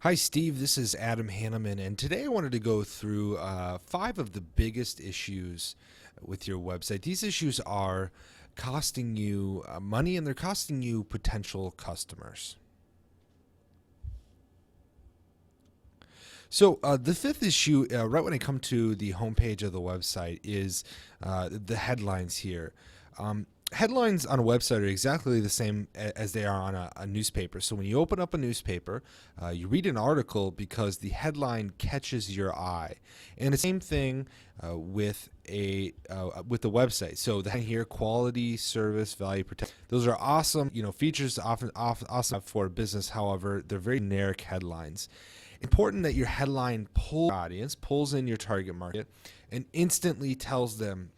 Hi, Steve. This is Adam Hanneman, and today I wanted to go through five of the biggest issues with your website. These issues are costing you money and they're costing you potential customers. So the fifth issue, right when I come to the homepage of the website, is the headlines here. Headlines on a website are exactly the same as they are on a newspaper. So when you open up a newspaper, you read an article because the headline catches your eye, and the same thing with the website. So the here, quality, service, value, protect. Those are awesome, features often awesome for a business. However, they're very generic headlines. Important that your headline pulls your audience, pulls in your target market, and instantly tells them,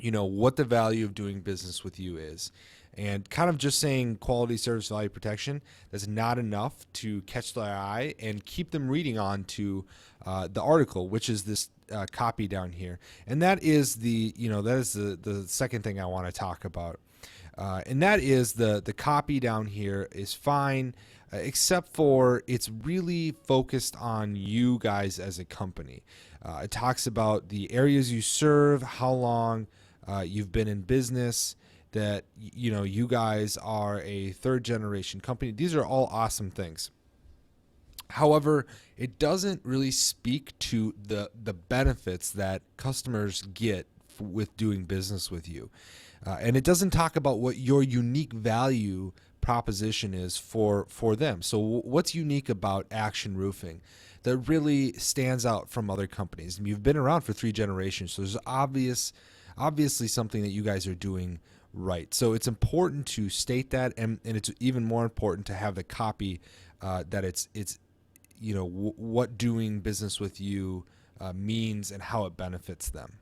what the value of doing business with you is. And kind of just saying quality, service, value, protection, that's not enough to catch their eye and keep them reading on to the article, which is this copy down here. And that is the second thing I want to talk about. And that is the copy down here is fine, except for it's really focused on you guys as a company. It talks about the areas you serve, how long you've been in business, that you guys are a third generation company. These are all awesome things. However, it doesn't really speak to the benefits that customers get with doing business with you. And it doesn't talk about what your unique value proposition is for them. So what's unique about Action Roofing that really stands out from other companies? I mean, you've been around for 3 generations, so there's obviously something that you guys are doing right. So it's important to state that, and it's even more important to have the copy that it's what doing business with you means and how it benefits them.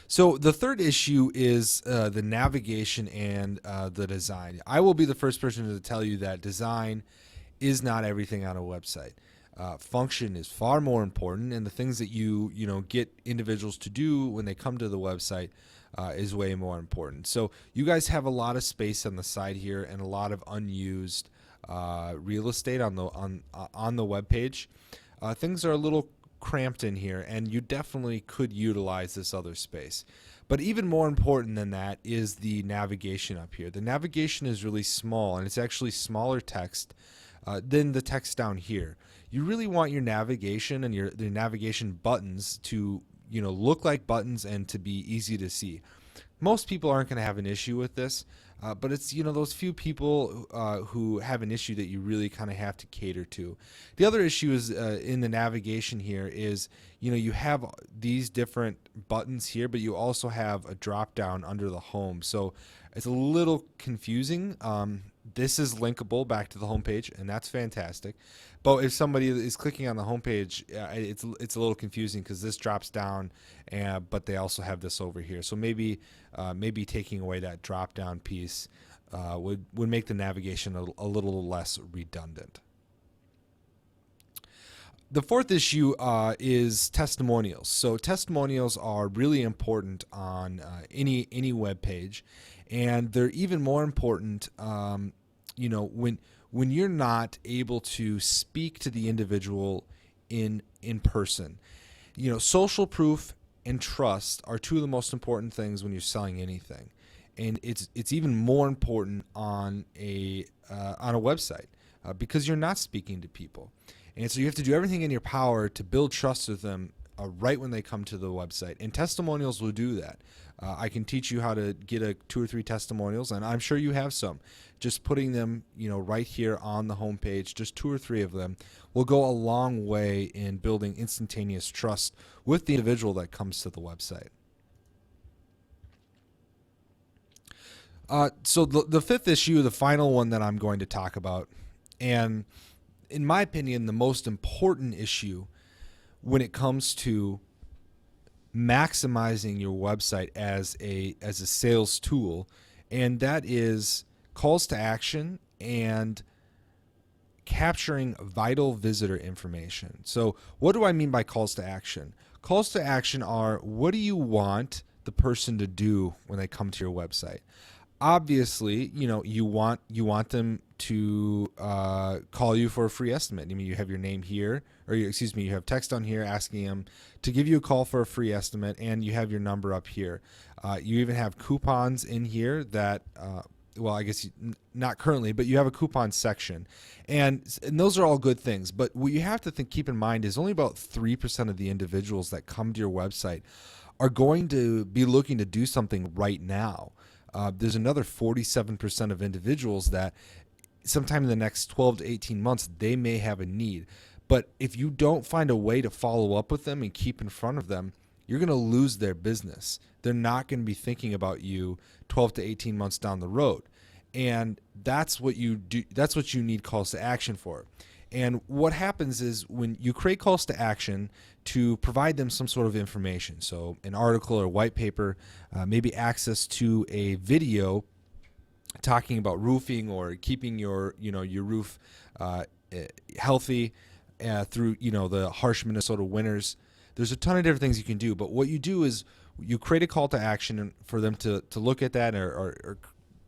So the third issue is the navigation and the design. I will be the first person to tell you that design is not everything on a website. Function is far more important, and the things that you get individuals to do when they come to the website is way more important. So you guys have a lot of space on the side here and a lot of unused real estate on the web page. Things are a little cramped in here, and you definitely could utilize this other space. But even more important than that is the navigation up here. The navigation is really small, and it's actually smaller text than the text down here. You really want your navigation and the navigation buttons to look like buttons and to be easy to see. Most people aren't going to have an issue with this, but it's those few people who have an issue that you really kind of have to cater to. The other issue is in the navigation here is you have these different buttons here, but you also have a drop down under the home, so it's a little confusing. This is linkable back to the homepage, and that's fantastic. But if somebody is clicking on the homepage, it's a little confusing because this drops down, but they also have this over here. So maybe taking away that drop down piece would make the navigation a little less redundant. The fourth issue is testimonials. So testimonials are really important on any web page, and they're even more important when you're not able to speak to the individual in person. Social proof and trust are two of the most important things when you're selling anything, and it's even more important on a website because you're not speaking to people. And so you have to do everything in your power to build trust with them right when they come to the website. And testimonials will do that. I can teach you how to get 2 or 3 testimonials, and I'm sure you have some. Just putting them, right here on the homepage, just 2 or 3 of them, will go a long way in building instantaneous trust with the individual that comes to the website. So the fifth issue, the final one that I'm going to talk about, and in my opinion, the most important issue when it comes to maximizing your website as a sales tool, and that is calls to action and capturing vital visitor information. So what do I mean by calls to action? Calls to action are, what do you want the person to do when they come to your website? obviously, you want them to call you for a free estimate. I mean, you have your name here, or you have text on here asking them to give you a call for a free estimate, and you have your number up here. You even have coupons in here that, well, I guess not currently, but you have a coupon section, and those are all good things. But what you have to keep in mind is only about 3% of the individuals that come to your website are going to be looking to do something right now. There's another 47% of individuals that sometime in the next 12 to 18 months, they may have a need. But if you don't find a way to follow up with them and keep in front of them, you're going to lose their business. They're not going to be thinking about you 12 to 18 months down the road. And that's what you do. That's what you need calls to action for. And what happens is when you create calls to action to provide them some sort of information, so an article or white paper, maybe access to a video talking about roofing or keeping your roof healthy through the harsh Minnesota winters. There's a ton of different things you can do, but what you do is you create a call to action for them to look at that or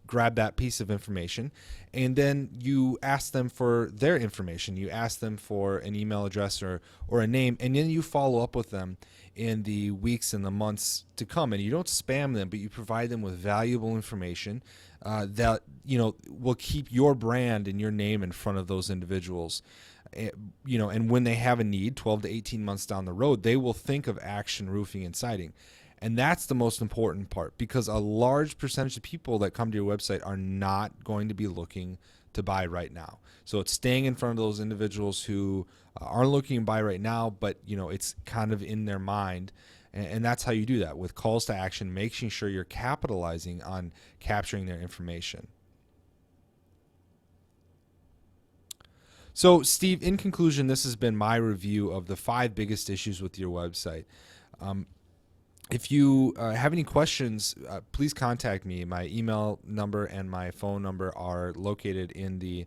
grab that piece of information, and then you ask them for their information. You ask them for an email address or a name, and then you follow up with them in the weeks and the months to come. And you don't spam them, but you provide them with valuable information that will keep your brand and your name in front of those individuals. And when they have a need 12 to 18 months down the road, they will think of Action Roofing and Siding. And that's the most important part, because a large percentage of people that come to your website are not going to be looking to buy right now. So it's staying in front of those individuals who aren't looking to buy right now, but it's kind of in their mind. And that's how you do that with calls to action, making sure you're capitalizing on capturing their information. So, Steve, in conclusion, this has been my review of the 5 biggest issues with your website. If you have any questions, please contact me. My email number and my phone number are located in the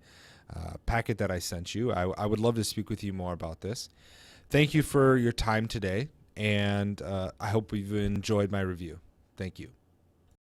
packet that I sent you. I would love to speak with you more about this. Thank you for your time today, and I hope you've enjoyed my review. Thank you.